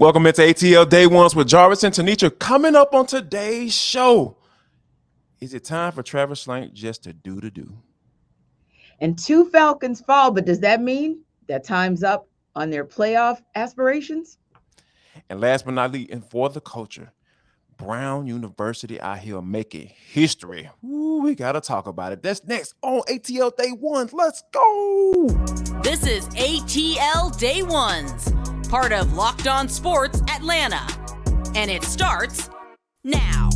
Welcome into ATL Day Ones with Jarvis and Tenitra. Coming up on today's show, is it time for Travis Slank just to do the do? And 2 Falcons fall, but does that mean that time's up on their playoff aspirations? And last but not least, and for the culture, Brown University out here making history. Ooh, we got to talk about it. That's next on ATL Day Ones. Let's go. This is ATL Day Ones, part of Locked On Sports Atlanta. And it starts now.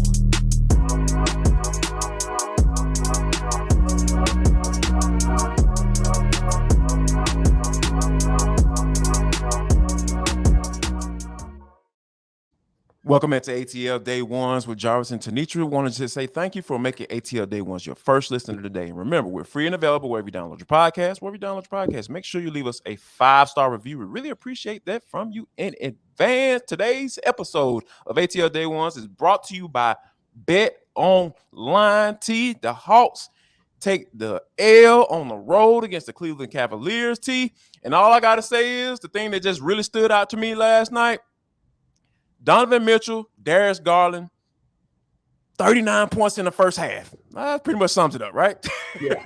Welcome into ATL Day Ones with Jarvis and Tenitra. Wanted to say thank you for making ATL Day Ones your first listener today. And remember, we're free and available wherever you download your podcast. Make sure you leave us a 5-star review. We really appreciate that from you in advance. Today's episode of ATL Day Ones is brought to you by Bet Online T. The Hawks take the L on the road against the Cleveland Cavaliers, T. And all I got to say is the thing that just really stood out to me last night, Donovan Mitchell, Darius Garland, 39 points in the first half. That pretty much sums it up, right? Yeah.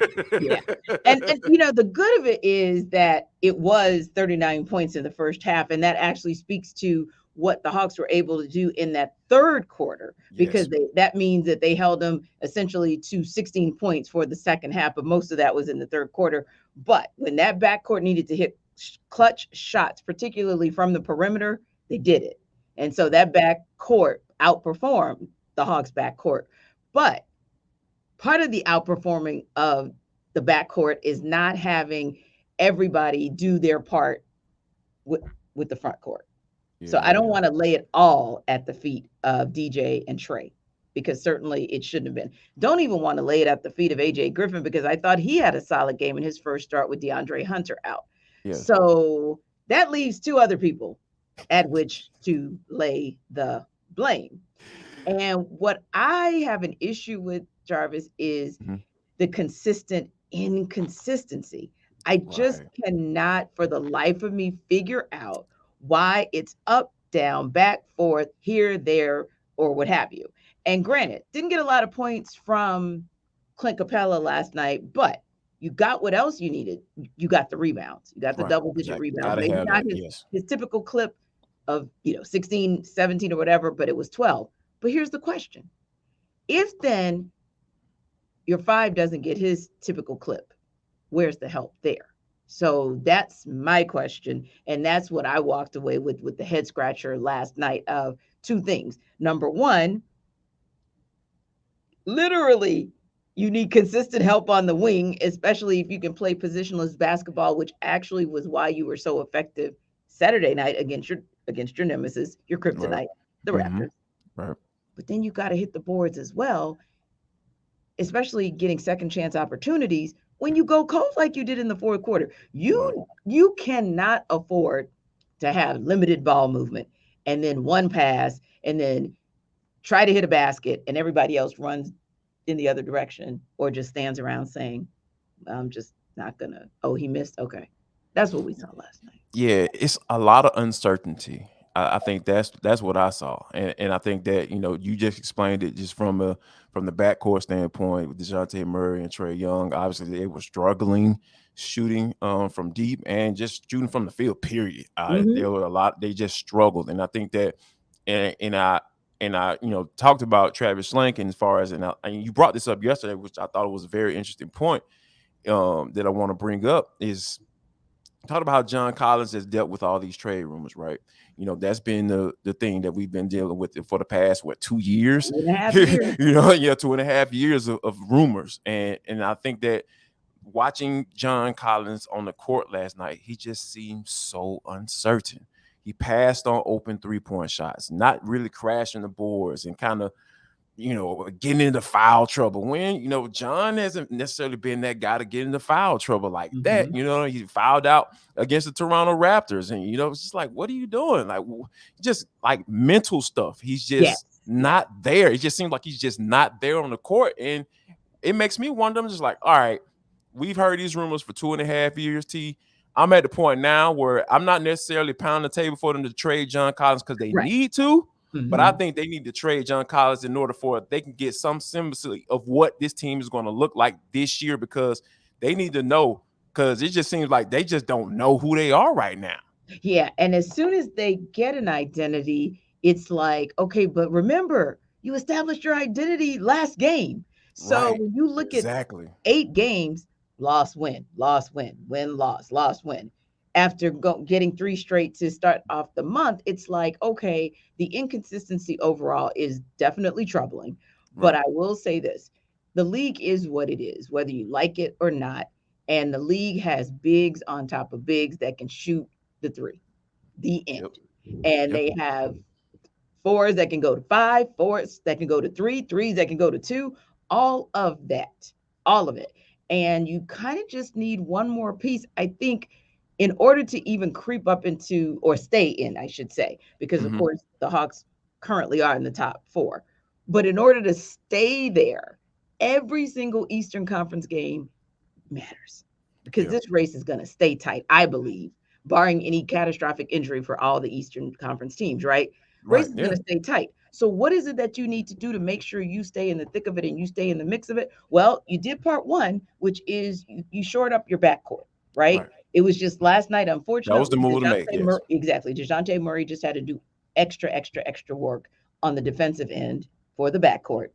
And the good of it is that it was 39 points in the first half, and that actually speaks to what the Hawks were able to do in that third quarter, because that means that they held them essentially to 16 points for the second half, but most of that was in the third quarter. But when that backcourt needed to hit clutch shots, particularly from the perimeter, they did it. And so that backcourt outperformed the Hawks' backcourt. But part of the outperforming of the backcourt is not having everybody do their part with the front court. Yeah. So I don't want to lay it all at the feet of DJ and Trae, because certainly it shouldn't have been. Don't even want to lay it at the feet of AJ Griffin, because I thought he had a solid game in his first start with DeAndre Hunter out. Yeah. So that leaves 2 other people at which to lay the blame. And what I have an issue with, Jarvis, is the consistent inconsistency. I just cannot for the life of me figure out why it's up, down, back, forth, here, there, or what have you. And granted, didn't get a lot of points from Clint Capela last night, but you got what else you needed. You got the rebounds. You got the double-digit rebounds. Maybe not his typical clip of 16, 17 or whatever, but it was 12. But here's the question. If then your 5 doesn't get his typical clip, where's the help there? So that's my question. And that's what I walked away with the head scratcher last night of 2 things. Number 1, literally, you need consistent help on the wing, especially if you can play positionless basketball, which actually was why you were so effective Saturday night against your nemesis, your kryptonite, the Raptors. Right. But then you got to hit the boards as well, especially getting second chance opportunities when you go cold like you did in the fourth quarter. You cannot afford to have limited ball movement and then one pass and then try to hit a basket and everybody else runs in the other direction or just stands around saying, I'm just not gonna, he missed. Okay. That's what we saw last night. Yeah, it's a lot of uncertainty. I think that's what I saw, and I think that you just explained it just from the backcourt standpoint with Dejounte Murray and Trae Young. Obviously, they were struggling shooting from deep and just shooting from the field. Period. There were a lot. They just struggled, and I think that, and I talked about Travis Slank, and as far as and you brought this up yesterday, which I thought was a very interesting point that I want to bring up is. Talk about how John Collins has dealt with all these trade rumors, right? That's been the thing that we've been dealing with for the past 2 years. 2.5 years. 2.5 years of rumors, and I think that watching John Collins on the court last night, he just seemed so uncertain. He passed on open 3-point shots, not really crashing the boards, and kind of getting into foul trouble when, John hasn't necessarily been that guy to get into foul trouble like that. He fouled out against the Toronto Raptors and, it's just like, what are you doing? Like, just like mental stuff. He's just not there. It just seems like he's just not there on the court. And it makes me wonder, I'm just like, all right, we've heard these rumors for 2.5 years, T. I'm at the point now where I'm not necessarily pounding the table for them to trade John Collins because they need to, but I think they need to trade John Collins in order for they can get some semblance of what this team is going to look like this year, because they need to know, because it just seems like they just don't know who they are right now. Yeah, and as soon as they get an identity, it's like, okay, but remember, you established your identity last game. So when you look at 8 games, loss, win, win, loss, win. After getting 3 straight to start off the month, it's like, okay, the inconsistency overall is definitely troubling. But I will say this, the league is what it is, whether you like it or not. And the league has bigs on top of bigs that can shoot the 3, the end. And they have 4s that can go to 5, 4s that can go to 3, 3s that can go to 2, all of it. And you kind of just need one more piece, I think, in order to even creep up into, or stay in, I should say, because of course the Hawks currently are in the top 4. But in order to stay there, every single Eastern Conference game matters, because this race is going to stay tight, I believe, barring any catastrophic injury for all the Eastern Conference teams, right? Race is going to stay tight. So what is it that you need to do to make sure you stay in the thick of it and you stay in the mix of it? Well, you did part 1, which is you shored up your backcourt, right? It was just last night, unfortunately. That was the move to make. Exactly. Dejounte Murray just had to do extra work on the defensive end for the backcourt,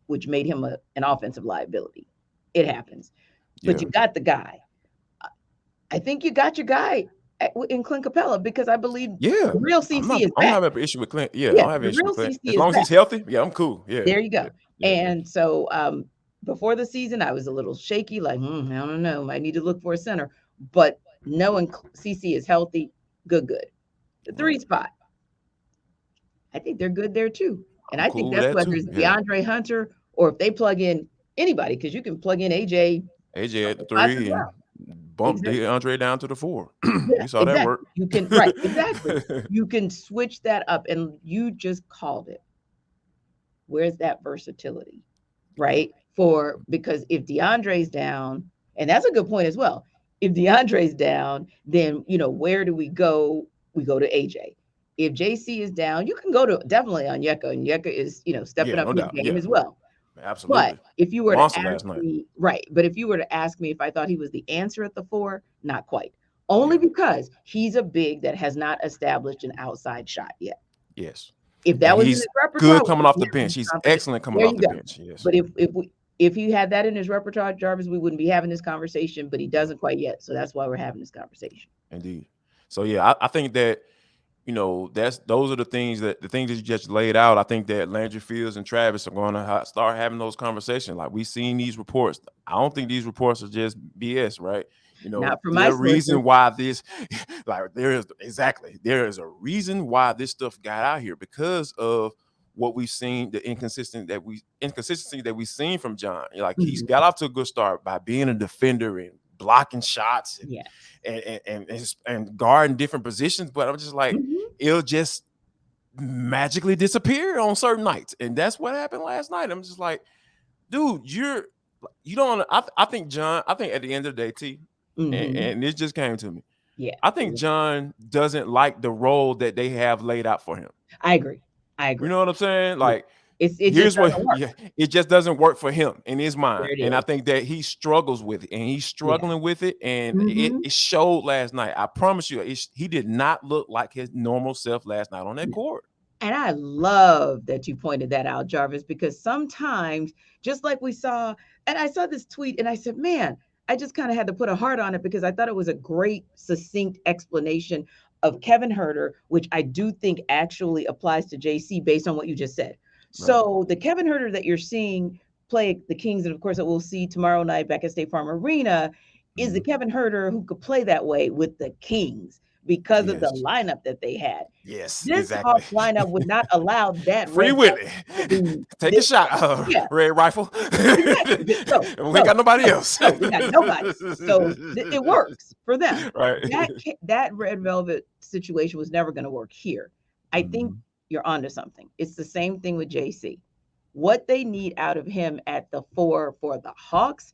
which made him an offensive liability. It happens. But you got the guy. I think you got your guy in Clint Capela, because I believe the real CC is back. I don't have an issue with Clint. I don't have an issue with Clint. As long as he's healthy, I'm cool. There you go. And so before the season, I was a little shaky, like, I don't know, I need to look for a center. But knowing CC is healthy, good. The 3 spot, I think they're good there too. And I think that's whether it's DeAndre Hunter or if they plug in anybody, because you can plug in AJ at the 3 and bump DeAndre down to the 4. You saw that work. You can you can switch that up, and you just called it. Where's that versatility, right? Because if DeAndre's down, and that's a good point as well. If DeAndre's down, then where do we go? We go to AJ. If JC is down, you can go to definitely Onyeka, and Onyeka is stepping up his game as well. Absolutely. But if you were to ask me, but if you were to ask me if I thought he was the answer at the 4, not quite. Only because he's a big that has not established an outside shot yet. Yes. If that was in his repertoire, good coming off the bench. He's excellent coming off the bench. Yes. But if he had that in his repertoire, Jarvis, we wouldn't be having this conversation. But he doesn't quite yet, so that's why we're having this conversation. Indeed. So I think that those are the things that you just laid out. I think that Landry Fields and Travis are going to start having those conversations. Like, we've seen these reports. I don't think these reports are just BS, right? Not for my reason why this, there is a reason why this stuff got out here, because of what we've seen, the inconsistency that we've seen from John. He's got off to a good start by being a defender and blocking shots and guarding different positions, but I'm just like, it'll just magically disappear on certain nights, and that's what happened last night. I'm just like, dude, you don't. I think at the end of the day, T, and it just came to me. I think John doesn't like the role that they have laid out for him. I agree. You know what I'm saying? Like, it just doesn't work for him in his mind, and I think that he struggles with it, and he's struggling with it, and it showed last night. I promise you, he did not look like his normal self last night on that court. And I love that you pointed that out, Jarvis, because sometimes, just like we saw, and I saw this tweet, and I said, man, I just kind of had to put a heart on it, because I thought it was a great, succinct explanation of Kevin Huerter, which I do think actually applies to JC based on what you just said. So the Kevin Huerter that you're seeing play the Kings, and of course that we'll see tomorrow night back at State Farm Arena, is the Kevin Huerter who could play that way with the Kings because of the lineup that they had. This Hawks lineup would not allow that. Free Willie. Take a shot, Red Rifle. We got nobody else. We got nobody. So it works for them. Right. That Red Velvet situation was never going to work here. I think you're onto something. It's the same thing with JC. What they need out of him at the 4 for the Hawks,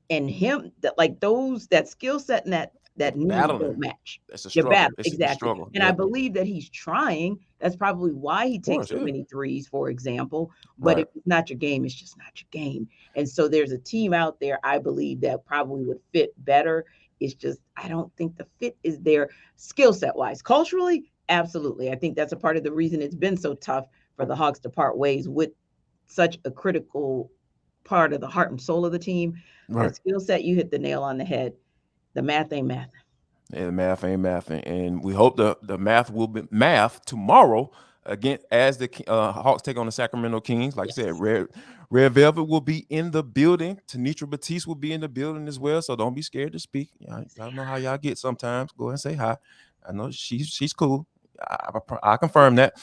and him, that skill set and that that needs battling. don't match. It's a Your struggle. battle, It's a exactly. struggle. And I Yep. believe that he's trying. That's probably why he takes course, so yeah. many threes, for example. But Right. if it's not your game, it's just not your game. And so there's a team out there, I believe, that probably would fit better. It's just, I don't think the fit is there skill set wise. Culturally, absolutely. I think that's a part of the reason it's been so tough for the Hawks to part ways with such a critical part of the heart and soul of the team. Right. That skill set, you hit the nail on the head. The math ain't math. And math ain't math, and we hope the math will be math tomorrow again as the Hawks take on the Sacramento Kings. Like I said, Red Velvet will be in the building. Tenitra Batiste will be in the building as well. So don't be scared to speak. Y'all know how y'all get sometimes. Go ahead and say hi. I know she's cool. I confirm that.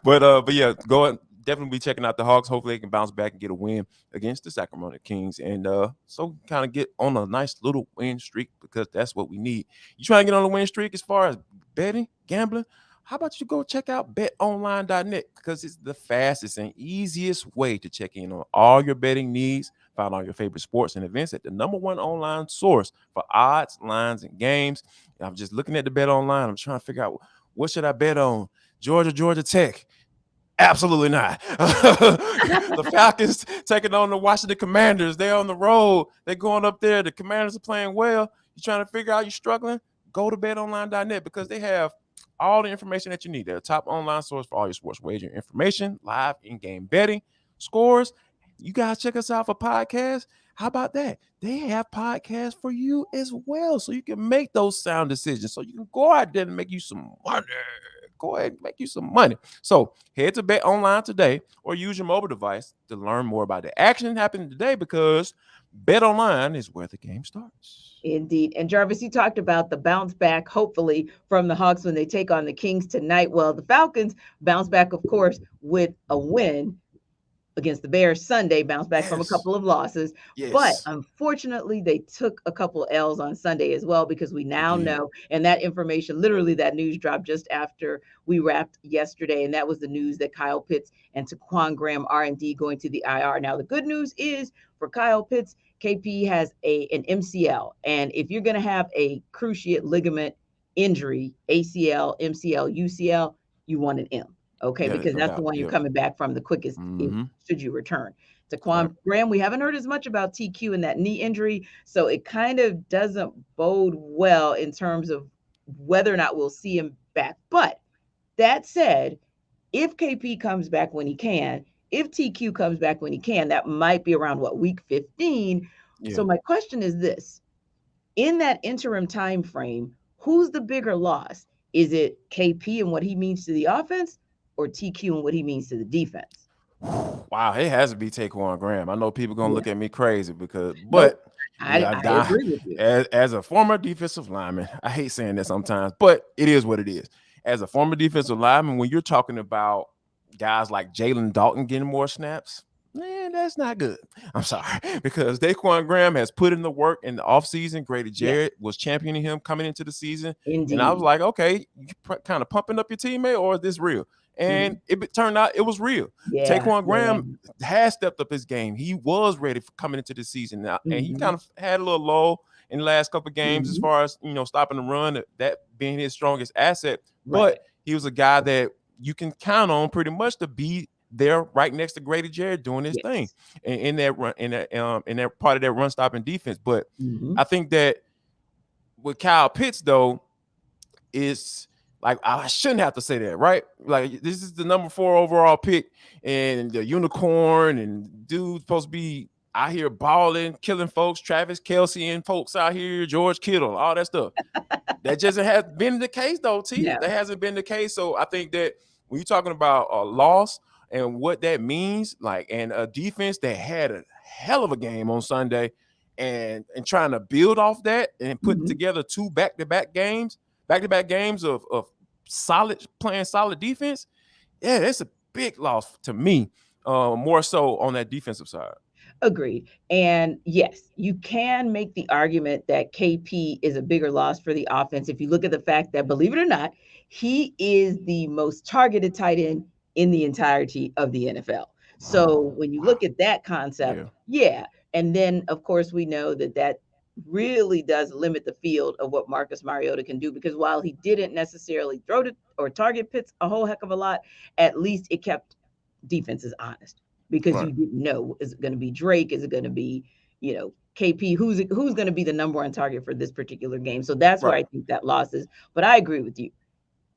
But yeah, go ahead. Definitely be checking out the Hawks. Hopefully they can bounce back and get a win against the Sacramento Kings. And so kind of get on a nice little win streak because that's what we need. You trying to get on a win streak as far as betting, gambling? How about you go check out betonline.net because it's the fastest and easiest way to check in on all your betting needs. Find all your favorite sports and events at the #1 online source for odds, lines, and games. And I'm just looking at the bet online. I'm trying to figure out what should I bet on. Georgia Tech. Absolutely not. The Falcons taking on the Washington Commanders. They're on the road. They're going up there. The Commanders are playing well. You're trying to figure out you're struggling? Go to betonline.net because they have all the information that you need. They're a top online source for all your sports wagering information, live in-game betting, scores. You guys check us out for podcasts. How about that? They have podcasts for you as well. So you can make those sound decisions. So you can go out there and make you some money. Go ahead and make you some money. So head to Bet Online today or use your mobile device to learn more about the action happening today because Bet Online is where the game starts. Indeed. And Jarvis, you talked about the bounce back, hopefully, from the Hawks when they take on the Kings tonight. Well, the Falcons bounce back, of course, with a win against the Bears Sunday, bounce back from a couple of losses. Yes. But unfortunately, they took a couple L's on Sunday as well because we now know, and that information, literally that news dropped just after we wrapped yesterday, and that was the news that Kyle Pitts and Taquan Graham are indeed going to the IR. Now, the good news is for Kyle Pitts, KP has an MCL, and if you're going to have a cruciate ligament injury, ACL, MCL, UCL, you want an M. Okay, because that's the one you're coming back from the quickest should you return. Taquan Graham, we haven't heard as much about TQ and that knee injury, so it kind of doesn't bode well in terms of whether or not we'll see him back. But that said, if KP comes back when he can, if TQ comes back when he can, that might be around week 15. Yeah. So my question is this: in that interim time frame, who's the bigger loss? Is it KP and what he means to the offense, or TQ and what he means to the defense? Wow, it has to be Taquan Graham. I know people are gonna look at me crazy but I agree with you. As a former defensive lineman, I hate saying that sometimes, but it is what it is. As a former defensive lineman, when you're talking about guys like Jalen Dalton getting more snaps, man, that's not good. I'm sorry, because Taquan Graham has put in the work in the offseason. Grady Jarrett was championing him coming into the season. Indeed. And I was like, okay, you kind of pumping up your teammate, or is this real? And it turned out it was real. Yeah, Taquan Graham has stepped up his game. He was ready for coming into the season now, and he kind of had a little lull in the last couple of games as far as stopping the run, that being his strongest asset. But he was a guy that you can count on pretty much to be there right next to Grady Jarrett doing his thing in that run, in that part of that run stopping defense. But I think that with Kyle Pitts though, is like, I shouldn't have to say that, right? Like, this is the number 4 overall pick and the unicorn, and dude's supposed to be out here balling, killing folks, Travis Kelce and folks out here, George Kittle, all that stuff. That just hasn't been the case though, T. Yeah. That hasn't been the case. So I think that when you're talking about a loss and what that means, like, and a defense that had a hell of a game on Sunday and trying to build off that and put together 2 back-to-back games of playing solid defense, yeah, that's a big loss to me, more so on that defensive side. Agreed. And yes, you can make the argument that KP is a bigger loss for the offense if you look at the fact that, believe it or not, he is the most targeted tight end in the entirety of the NFL. So when you look at that concept, and then of course we know that really does limit the field of what Marcus Mariota can do, because while he didn't necessarily throw to or target Pitts a whole heck of a lot, at least it kept defenses honest, because you didn't know, is it going to be Drake? Is it going to be, KP? Who's going to be the number one target for this particular game? So that's where I think that loss is. But I agree with you.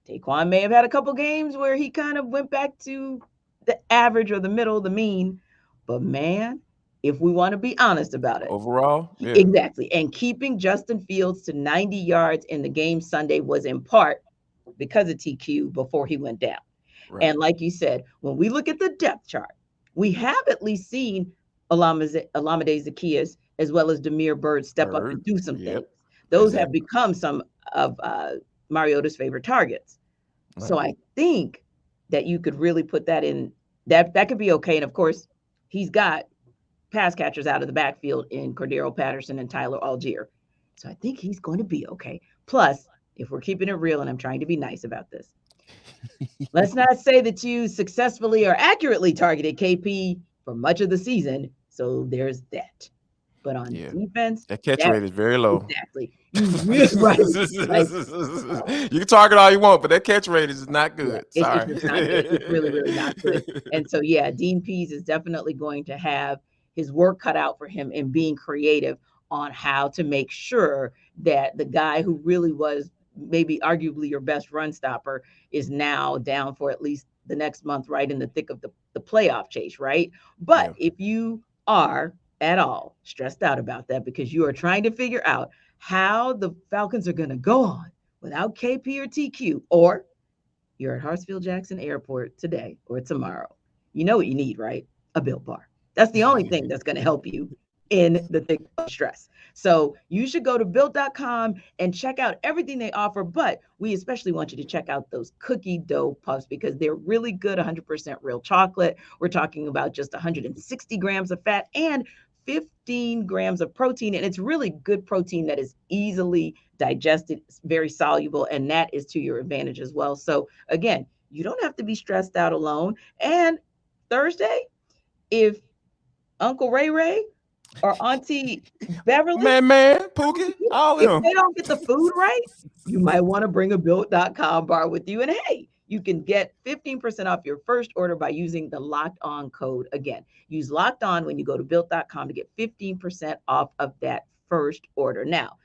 Taquan may have had a couple games where he kind of went back to the average or the middle, the mean. But man, if we want to be honest about it, overall, exactly. And keeping Justin Fields to 90 yards in the game Sunday was in part because of TQ before he went down. Right. And like you said, when we look at the depth chart, we have at least seen Olamide Zaccheaus as well as Damiere Byrd step up and do some things. Those have become some of Mariota's favorite targets. Right. So I think that you could really put that in, that could be okay. And of course, he's got pass catchers out of the backfield in Cordero Patterson and Tyler Algier. So I think he's going to be okay. Plus, if we're keeping it real, and I'm trying to be nice about this, let's not say that you successfully or accurately targeted KP for much of the season. So there's that. But on defense, that catch rate is very low. Exactly. Right. You can target all you want, but that catch rate is not good. Sorry. It's not good. It's really, really not good. And so, Dean Pease is definitely going to have his work cut out for him in being creative on how to make sure that the guy who really was maybe arguably your best run stopper is now down for at least the next month, right in the thick of the playoff chase, right? But if you are at all stressed out about that because you are trying to figure out how the Falcons are going to go on without KP or TQ, or you're at Hartsfield-Jackson Airport today or tomorrow, you know what you need, right? A Built Bar. That's the only thing that's going to help you in the thick of stress. So you should go to Built.com and check out everything they offer, but we especially want you to check out those cookie dough puffs because they're really good, 100% real chocolate. We're talking about just 160 grams of fat and 15 grams of protein, and it's really good protein that is easily digested, very soluble, and that is to your advantage as well. So again, you don't have to be stressed out alone. And Thursday, if Uncle Ray or Auntie Beverly, Pookie, if they don't get the food right, you might want to bring a Built.com bar with you. And hey, you can get 15% off your first order by using the Locked On code. Again, use Locked On when you go to Built.com to get 15% off of that first order. Now,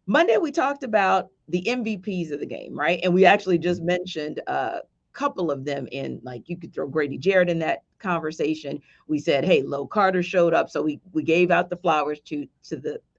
Monday, we talked about the MVPs of the game, right? And we actually just mentioned a couple of them in, like, you could throw Grady Jarrett in that conversation. We said, hey, Lo Carter showed up. So we gave out the flowers to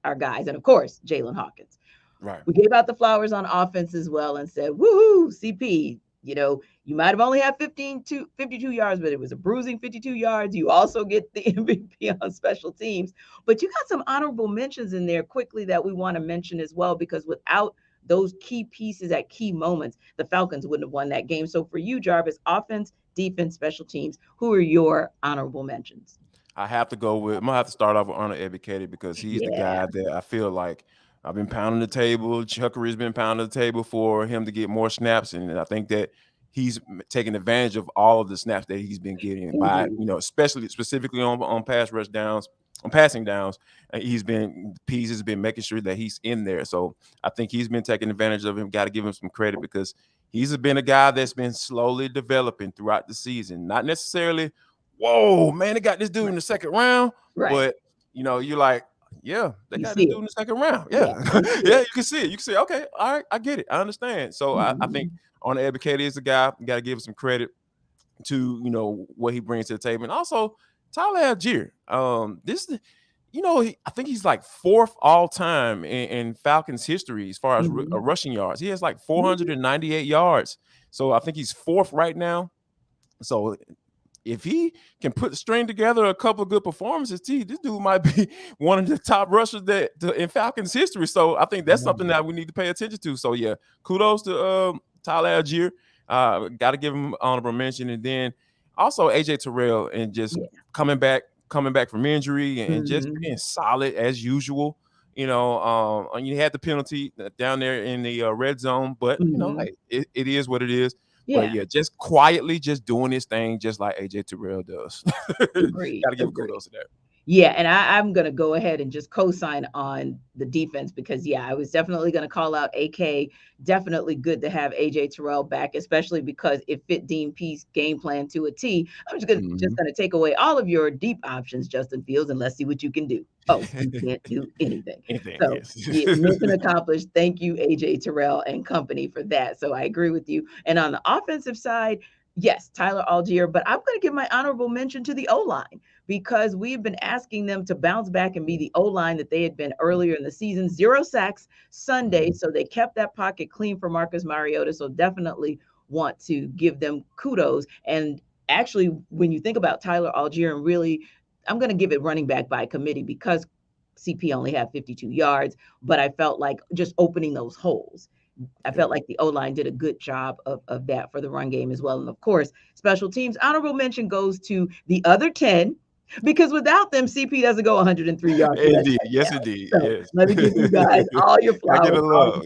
our guys. And of course, Jalen Hawkins. Right. We gave out the flowers on offense as well and said, woohoo, CP. You might have only had 52 yards, but it was a bruising 52 yards. You also get the MVP on special teams. But you got some honorable mentions in there quickly that we want to mention as well, because without those key pieces at key moments, the Falcons wouldn't have won that game. So for you, Jarvis, offense, defense, special teams, who are your honorable mentions? I'm going to have to start off with Honor Educated because he's the guy that I feel like I've been pounding the table. Chuckery's been pounding the table for him to get more snaps. And I think that he's taking advantage of all of the snaps that he's been getting by, specifically on pass rush downs, on passing downs. Pease has been making sure that he's in there. So I think he's been taking advantage of him. Got to give him some credit because he's been a guy that's been slowly developing throughout the season. Not necessarily, whoa, man, they got this dude in the second round. Right. But, you're like, yeah, they got this dude in the second round. Yeah. You can see it. You can see, okay, all right, I get it. I understand. So I think Honor Educated is the guy. You got to give him some credit to, what he brings to the table. And also, Tyler Algier. I think he's like fourth all time in Falcons history as far as rushing yards. He has like 498 yards. So I think he's fourth right now. So if he can string together a couple of good performances, this dude might be one of the top rushers in Falcons history. So I think that's something that we need to pay attention to. So yeah, kudos to Tyler Algier. Got to give him honorable mention, and then also AJ Terrell and just coming back from injury and just being solid as usual. You had the penalty down there in the red zone, but it is what it is. Yeah. But just quietly, just doing his thing, just like AJ Terrell does. Got to give kudos to that. Yeah, and I'm going to go ahead and just co-sign on the defense because, yeah, I was definitely going to call out AK. Definitely good to have AJ Terrell back, especially because it fit Dean Peace's game plan to a T. I'm just going to take away all of your deep options, Justin Fields, and let's see what you can do. Oh, you can't do anything. Anything, So, yes. yeah, mission accomplished. Thank you, AJ Terrell and company for that. So I agree with you. And on the offensive side, yes, Tyler Algier, but I'm going to give my honorable mention to the O-line because we've been asking them to bounce back and be the O-line that they had been earlier in the season. 0 sacks Sunday, so they kept that pocket clean for Marcus Mariota. So definitely want to give them kudos. And actually, when you think about Tyler Algier, and really, I'm going to give it running back by committee because CP only had 52 yards, but I felt like just opening those holes. I felt like the O-line did a good job of that for the run game as well. And of course, special teams, honorable mention goes to the other 10 because without them, CP doesn't go 103 yards. Indeed. Yes, indeed. So Yes. let me give you guys all your I flowers. get a love.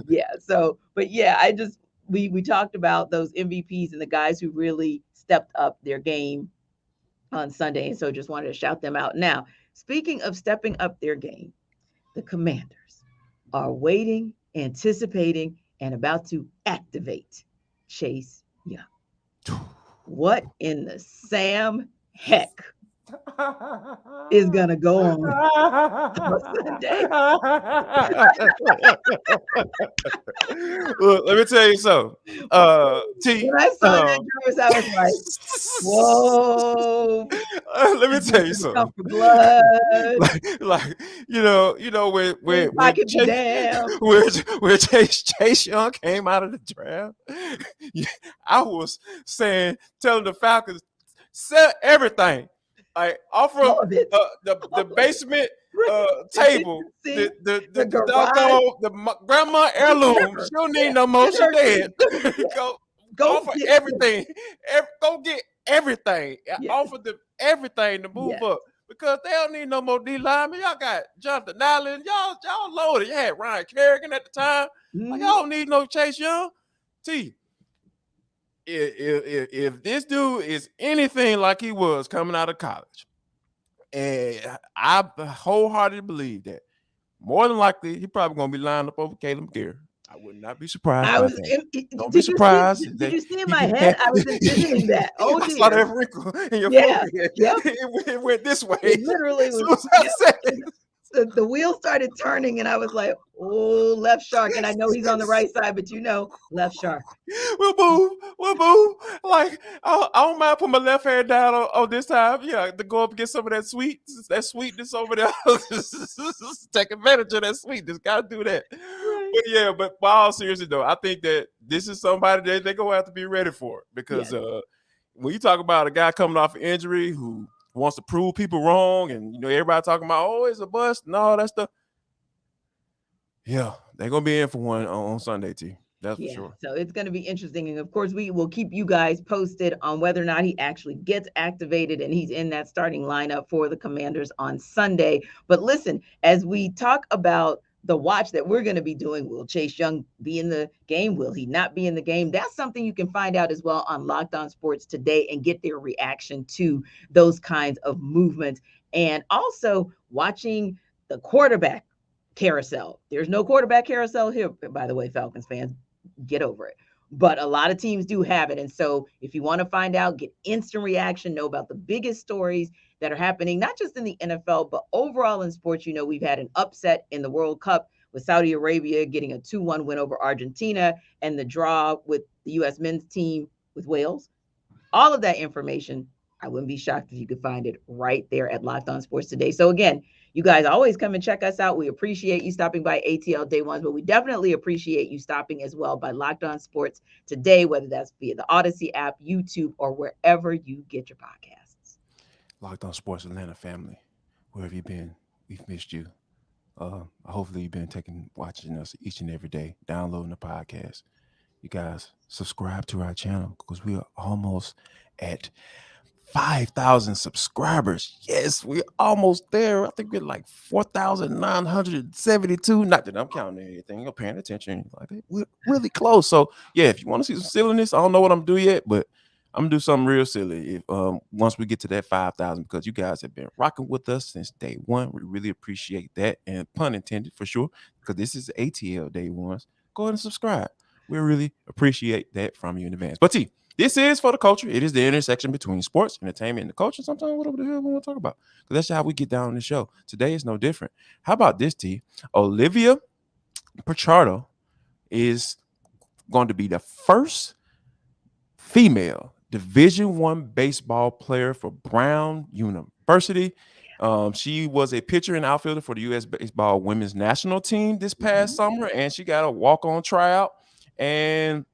Yeah. So, but yeah, we talked about those MVPs and the guys who really stepped up their game on Sunday. And so just wanted to shout them out. Now, speaking of stepping up their game, the Commanders are waiting, anticipating, and about to activate Chase Young. What in the Sam heck is going to go on Sunday? Look, let me tell you something. T, When I saw that, Jarvis, I was like, whoa. Let me tell you something. For blood. like when Pocket down. where Chase Young came out of the draft, I was telling the Falcons, sell everything. Like offer the basement table, the grandma heirloom. She don't need no more. She dead. Go offer everything. Go get everything. Offer them everything to move up because they don't need no more D linemen. Y'all got Jonathan Allen. Y'all loaded. You had Ryan Kerrigan at the time. Like, y'all don't need no Chase Young. T. If this dude is anything like he was coming out of college, and I wholeheartedly believe that more than likely he probably gonna be lined up over Caleb McGarry. I would not be surprised. Don't be surprised. Did you see in my head? I was envisioning that. Oh, I saw that wrinkle in your forehead. Yep. It went this way. It literally was. The wheel started turning, and I was like, "Oh, left shark!" And I know he's on the right side, but left shark. We'll move. Like I don't mind putting my left hand down on this time. Yeah, to go up and get some of that sweetness over there. Take advantage of that sweetness. Gotta do that. Right. But by all seriousness though, I think that this is somebody that they're gonna have to be ready for because when you talk about a guy coming off an injury who wants to prove people wrong, and everybody talking about it's a bust and all that stuff. Yeah, they're gonna be in for one on Sunday, T. That's for sure. So it's going to be interesting. And of course, we will keep you guys posted on whether or not he actually gets activated and he's in that starting lineup for the Commanders on Sunday. But listen, as we talk about the watch that we're going to be doing, will Chase Young be in the game? Will he not be in the game? That's something you can find out as well on Locked On Sports today and get their reaction to those kinds of movements. And also watching the quarterback carousel. There's no quarterback carousel here, by the way, Falcons fans. Get over it. But a lot of teams do have it. And so if you want to find out, get instant reaction, know about the biggest stories that are happening, not just in the NFL, but overall in sports. We've had an upset in the World Cup with Saudi Arabia getting a 2-1 win over Argentina and the draw with the U.S. men's team with Wales. All of that information, I wouldn't be shocked if you could find it right there at Locked On Sports today. So again, you guys always come and check us out. We appreciate you stopping by ATL Day Ones, but we definitely appreciate you stopping as well by Locked On Sports today, whether that's via the Odyssey app, YouTube, or wherever you get your podcasts. Locked On Sports Atlanta family, where have you been? We've missed you. Hopefully you've been watching us each and every day, downloading the podcast. You guys subscribe to our channel because we are almost at 5,000 subscribers. Yes, we're almost there. I think we're like 4,972. Not that I'm counting anything. You're paying attention. Like, we're really close. So, yeah, if you want to see some silliness, I don't know what I'm doing yet, but I'm gonna do something real silly if once we get to that 5,000 because you guys have been rocking with us since day one. We really appreciate that, and pun intended for sure, because this is ATL Day Ones. Go ahead and subscribe. We really appreciate that from you in advance. But T, this is for the culture. It is the intersection between sports, entertainment, and the culture. Sometimes whatever the hell we want to talk about, because that's how we get down on the show. Today is no different. How about this, T? Olivia Pichardo is going to be the first female Division One baseball player for Brown University. She was a pitcher and outfielder for the U.S. baseball women's national team this past summer, and she got a walk-on tryout. And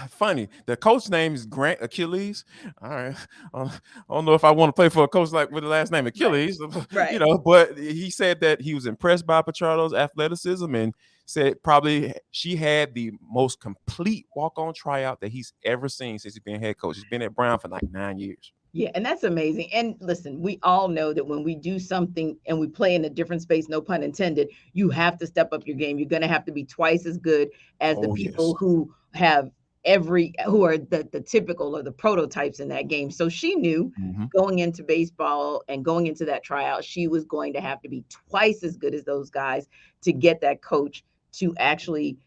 funny, the coach name is Grant Achilles. All right, I don't know if I want to play for a coach like with the last name Achilles, Right. you know. But he said that he was impressed by Pichardo's athleticism and said probably she had the most complete walk-on tryout that he's ever seen since he's been head coach. He's been at Brown for like 9 years. Yeah, and that's amazing. And listen, we all know that when we do something and we play in a different space, no pun intended, you have to step up your game. You're going to have to be twice as good as the people who have who are the typical or the prototypes in that game. So she knew going into baseball and going into that tryout, she was going to have to be twice as good as those guys to get that coach to actually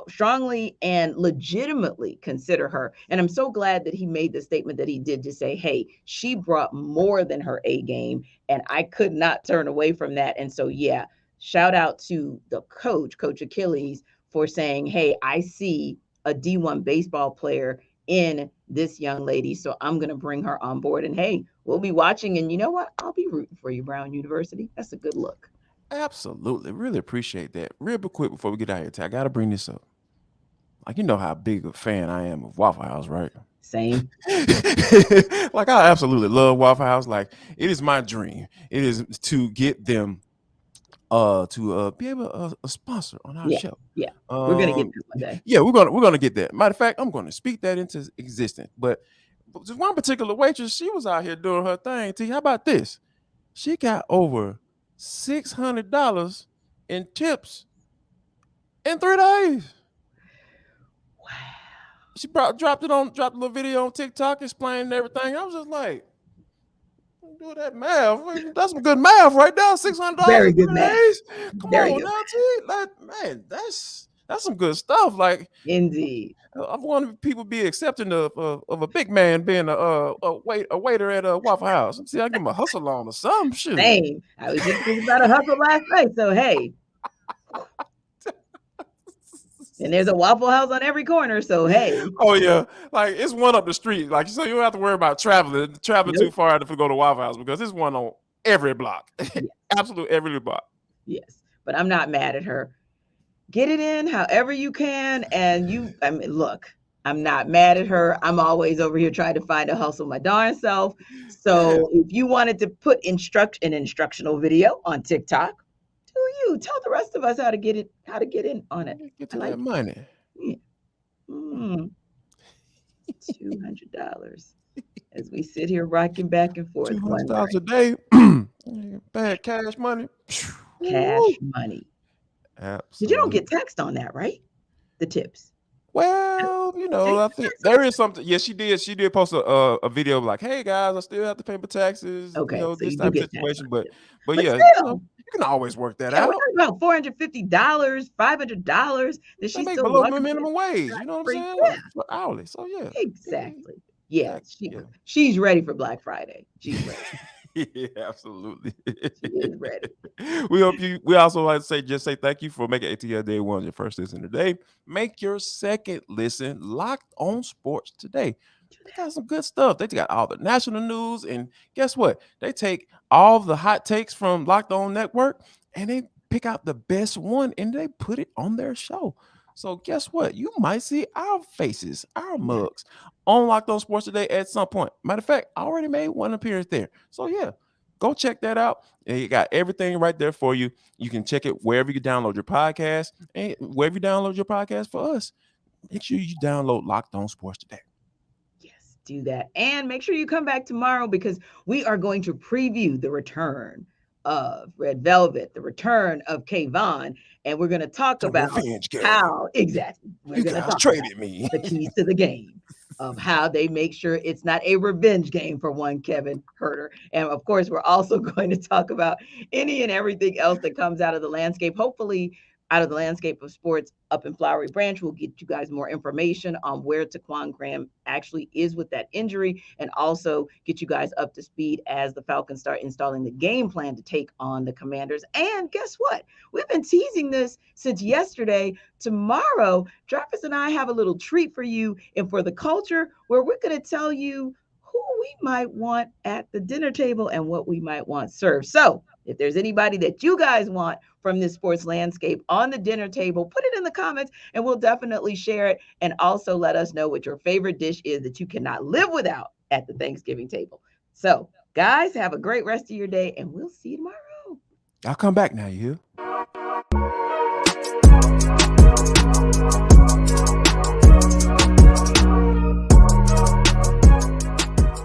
strongly and legitimately consider her. And I'm so glad that he made the statement that he did to say, hey, she brought more than her A game, and I could not turn away from that. And so, yeah, shout out to the coach, Coach Achilles, for saying, hey, I see a D1 baseball player in this young lady, so I'm going to bring her on board. And hey, we'll be watching, and you know what? I'll be rooting for you, Brown University. That's a good look. Absolutely. Really appreciate that. Real quick before we get out of here, I got to bring this up. Like, you know how big a fan I am of Waffle House, right? Same. Like, I absolutely love Waffle House. Like, it is my dream. It is to get them to be able to sponsor on our show. Yeah. We're going to get that one day. Yeah, we're gonna get that. Matter of fact, I'm going to speak that into existence. But just one particular waitress, she was out here doing her thing. T, how about this? She got over $600 in tips in 3 days. Wow. She dropped a little video on TikTok explaining everything. I was just like, do that math. That's some good math right now. $600. Very good math. Come on now, T. Like, man, that's some good stuff. Like, indeed. I want people to be accepting of a big man being a waiter at a Waffle House. See, I give him a hustle on or some shit. Same. I was just thinking about a hustle last night. So hey. And there's a Waffle House on every corner. So hey. Oh yeah, like it's one up the street. Like, so you don't have to worry about traveling too far to go to Waffle House, because it's one on every block. Yes. Absolutely every block. Yes, but I'm not mad at her. Get it in however you can. And I mean, look, I'm not mad at her. I'm always over here trying to find a hustle my darn self. So if you wanted to put an instructional video on TikTok, do you tell the rest of us how to get in on it. Get to that money. Yeah. $200 as we sit here rocking back and forth. $200 a day. Bad cash money. Cash money. Absolutely. You don't get taxed on that, right? The tips. Well, you know, I think there is something. Yeah, she did. She did post a video like, "Hey guys, I still have to pay my taxes." Okay, you know, so this you type do of get situation. But yeah, you can always work that out. We're talking about $450, $500 that she make still below minimum wage. You know what I'm saying? Yeah. For hourly. So yeah. Exactly. Yeah, she's ready for Black Friday. She's ready. Yeah, absolutely. She is ready. We also like to say thank you for making ATL Day One your first listen today. Make your second listen Locked On Sports today. They got some good stuff. They got all the national news, and guess what? They take all the hot takes from Locked On Network and they pick out the best one and they put it on their show. So guess what? You might see our faces, our mugs on Locked On Sports today at some point. Matter of fact, I already made one appearance there. So yeah, go check that out. And you got everything right there for you. You can check it wherever you download your podcast, and wherever you download your podcast for us. Make sure you download Locked On Sports today. Yes, do that. And make sure you come back tomorrow, because we are going to preview the return of Red Velvet, the return of Kayvon, and we're going to talk about how exactly you guys traded me the keys to the game. of how they make sure it's not a revenge game for one Kevin Huerter. And of course, we're also going to talk about any and everything else that comes out of the landscape. Hopefully, out of the landscape of sports up in Flowery Branch, we'll get you guys more information on where Taquan Graham actually is with that injury, and also get you guys up to speed as the Falcons start installing the game plan to take on the Commanders. And guess what? We've been teasing this since yesterday. Tomorrow, Jarvis and I have a little treat for you and for the culture, where we're going to tell you who we might want at the dinner table and what we might want served. So if there's anybody that you guys want from this sports landscape on the dinner table, put it in the comments and we'll definitely share it. And also let us know what your favorite dish is that you cannot live without at the Thanksgiving table. So guys, have a great rest of your day and we'll see you tomorrow. I'll come back now, you hear?